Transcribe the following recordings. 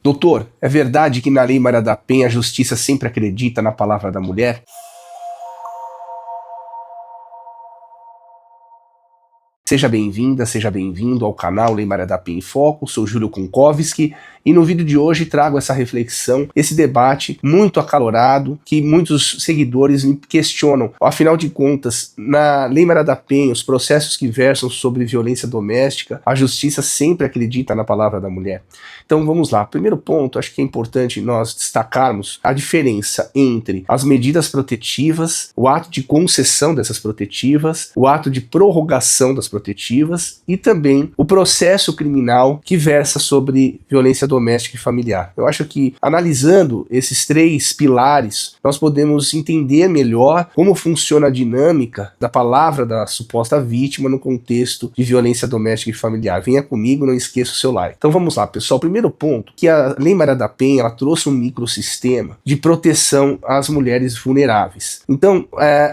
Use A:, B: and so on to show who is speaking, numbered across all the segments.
A: Doutor, é verdade que na Lei Maria da Penha a justiça sempre acredita na palavra da mulher? Seja bem-vinda, seja bem-vindo ao canal Lei Maria da Penha em Foco, sou Júlio Konkowski e no vídeo de hoje trago essa reflexão, esse debate muito acalorado que muitos seguidores me questionam. Afinal de contas, na Lei Maria da Penha, os processos que versam sobre violência doméstica, a justiça sempre acredita na palavra da mulher. Então vamos lá, primeiro ponto, acho que é importante nós destacarmos a diferença entre as medidas protetivas, o ato de concessão dessas protetivas, o ato de prorrogação das protetivas e também o processo criminal que versa sobre violência doméstica e familiar. Eu acho que analisando esses três pilares, nós podemos entender melhor como funciona a dinâmica da palavra da suposta vítima no contexto de violência doméstica e familiar. Venha comigo, não esqueça o seu like. Então vamos lá, pessoal. Primeiro ponto, que a Lei Maria da Penha ela trouxe um microsistema de proteção às mulheres vulneráveis. Então,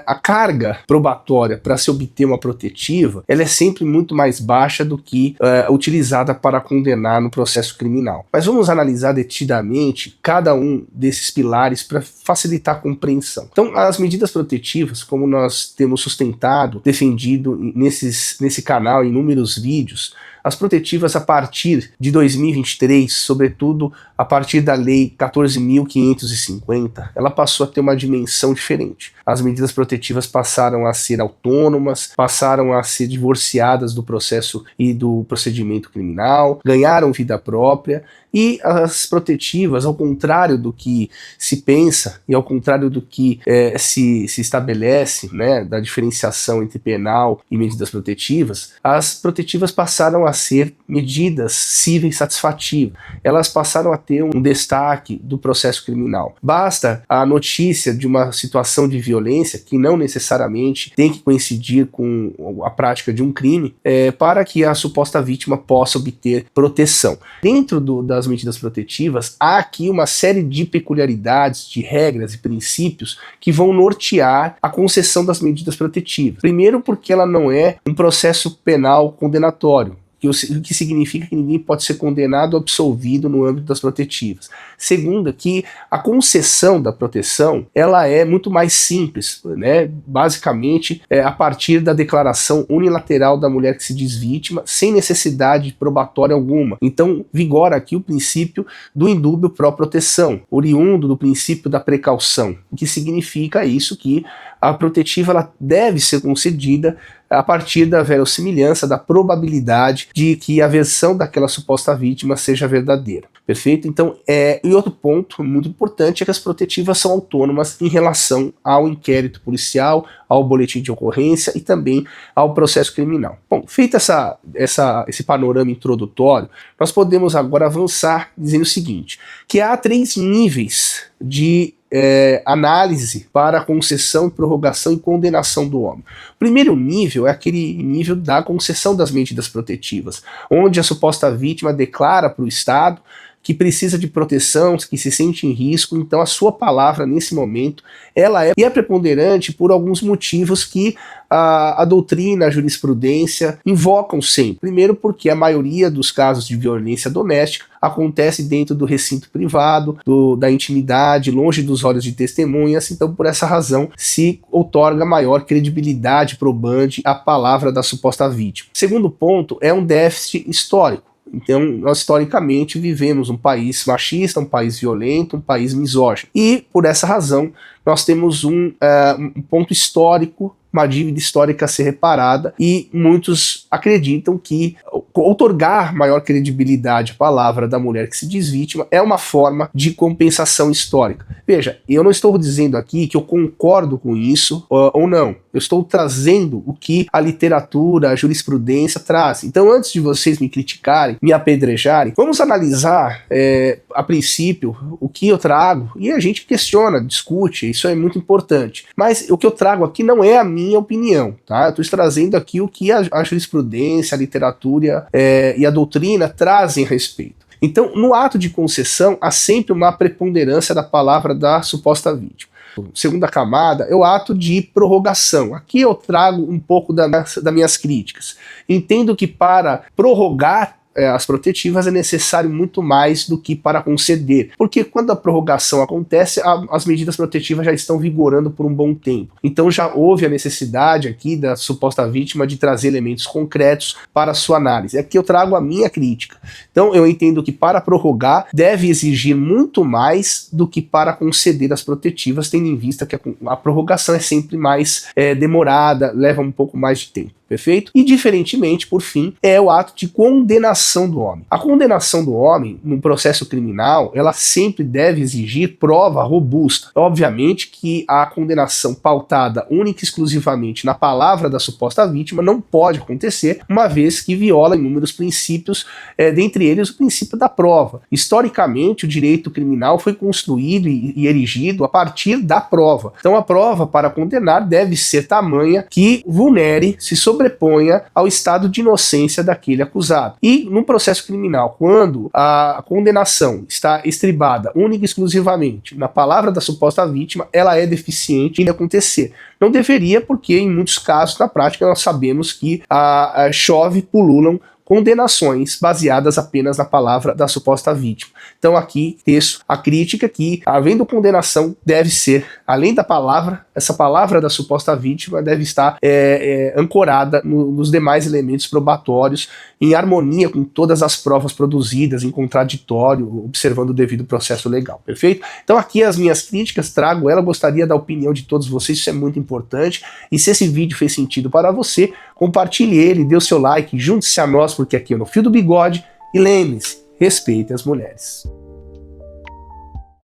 A: a carga probatória para se obter uma protetiva, ela é sempre muito mais baixa do que utilizada para condenar no processo criminal. Mas vamos analisar detidamente cada um desses pilares para facilitar a compreensão. Então, as medidas protetivas, como nós temos sustentado, defendido nesse canal em inúmeros vídeos, as protetivas a partir de 2023, sobretudo a partir da Lei 14.550, ela passou a ter uma dimensão diferente. As medidas protetivas passaram a ser autônomas, passaram a ser divorciadas do processo e do procedimento criminal, ganharam vida própria, e as protetivas, ao contrário do que se pensa e ao contrário do que se estabelece, né, da diferenciação entre penal e medidas protetivas, as protetivas passaram a ser medidas cíveis satisfativas. Elas passaram a ter um destaque do processo criminal. Basta a notícia de uma situação de violência, que não necessariamente tem que coincidir com a prática de um crime, para que a suposta vítima possa obter proteção. Dentro das medidas protetivas, há aqui uma série de peculiaridades, de regras e princípios que vão nortear a concessão das medidas protetivas. Primeiro, porque ela não é um processo penal condenatório, o que significa que ninguém pode ser condenado ou absolvido no âmbito das protetivas. Segundo, que a concessão da proteção ela é muito mais simples, né? Basicamente a partir da declaração unilateral da mulher que se diz vítima, sem necessidade probatória alguma. Então vigora aqui o princípio do indúbio pró proteção, oriundo do princípio da precaução, o que significa isso, que a protetiva ela deve ser concedida a partir da verossimilhança, da probabilidade de que a versão daquela suposta vítima seja verdadeira. Perfeito? Então, e outro ponto muito importante é que as protetivas são autônomas em relação ao inquérito policial, ao boletim de ocorrência e também ao processo criminal. Bom, feito esse panorama introdutório, nós podemos agora avançar dizendo o seguinte, que há 3 níveis de análise para a concessão, prorrogação e condenação do homem. O primeiro nível é aquele nível da concessão das medidas protetivas, onde a suposta vítima declara para o Estado que precisa de proteção, que se sente em risco, então a sua palavra nesse momento ela é preponderante por alguns motivos que a doutrina, a jurisprudência invocam sempre. Primeiro porque a maioria dos casos de violência doméstica acontece dentro do recinto privado, da intimidade, longe dos olhos de testemunhas, então por essa razão se outorga maior credibilidade probante à palavra da suposta vítima. Segundo ponto é um déficit histórico. Então, nós historicamente vivemos um país machista, um país violento, um país misógino. E, por essa razão, nós temos um ponto histórico, uma dívida histórica a ser reparada, e muitos acreditam que outorgar maior credibilidade à palavra da mulher que se diz vítima é uma forma de compensação histórica. Veja, eu não estou dizendo aqui que eu concordo com isso ou não. Eu estou trazendo o que a literatura, a jurisprudência traz. Então, antes de vocês me criticarem, me apedrejarem, vamos analisar a princípio o que eu trago e a gente questiona, discute, isso é muito importante. Mas o que eu trago aqui não é a minha opinião, tá? Eu estou trazendo aqui o que a jurisprudência, a literatura e a doutrina trazem a respeito. Então, no ato de concessão, há sempre uma preponderância da palavra da suposta vítima. Segunda camada é o ato de prorrogação. Aqui eu trago um pouco das minhas críticas. Entendo que para prorrogar as protetivas é necessário muito mais do que para conceder, porque quando a prorrogação acontece, as medidas protetivas já estão vigorando por um bom tempo. Então já houve a necessidade aqui da suposta vítima de trazer elementos concretos para a sua análise. Aqui eu trago a minha crítica. Então eu entendo que para prorrogar deve exigir muito mais do que para conceder as protetivas, tendo em vista que a prorrogação é sempre mais demorada, leva um pouco mais de tempo. Perfeito? E diferentemente, por fim, é o ato de condenação do homem. A condenação do homem no processo criminal, ela sempre deve exigir prova robusta. Obviamente que a condenação pautada única e exclusivamente na palavra da suposta vítima não pode acontecer, uma vez que viola inúmeros princípios, dentre eles o princípio da prova. Historicamente, o direito criminal foi construído e erigido a partir da prova. Então a prova para condenar deve ser tamanha que vulnere, se sobreponha ao estado de inocência daquele acusado. E no processo criminal, quando a condenação está estribada única e exclusivamente na palavra da suposta vítima, ela é deficiente em acontecer. Não deveria, porque em muitos casos, na prática, nós sabemos que pululam condenações baseadas apenas na palavra da suposta vítima. Então aqui teço a crítica que, havendo condenação, deve ser, além da palavra, essa palavra da suposta vítima deve estar ancorada nos demais elementos probatórios, em harmonia com todas as provas produzidas, em contraditório, observando o devido processo legal, perfeito? Então aqui as minhas críticas, trago ela, gostaria da opinião de todos vocês, isso é muito importante, e se esse vídeo fez sentido para você, compartilhe ele, dê o seu like, junte-se a nós, porque aqui é no Fio do Bigode, e lembre-se, respeite as mulheres.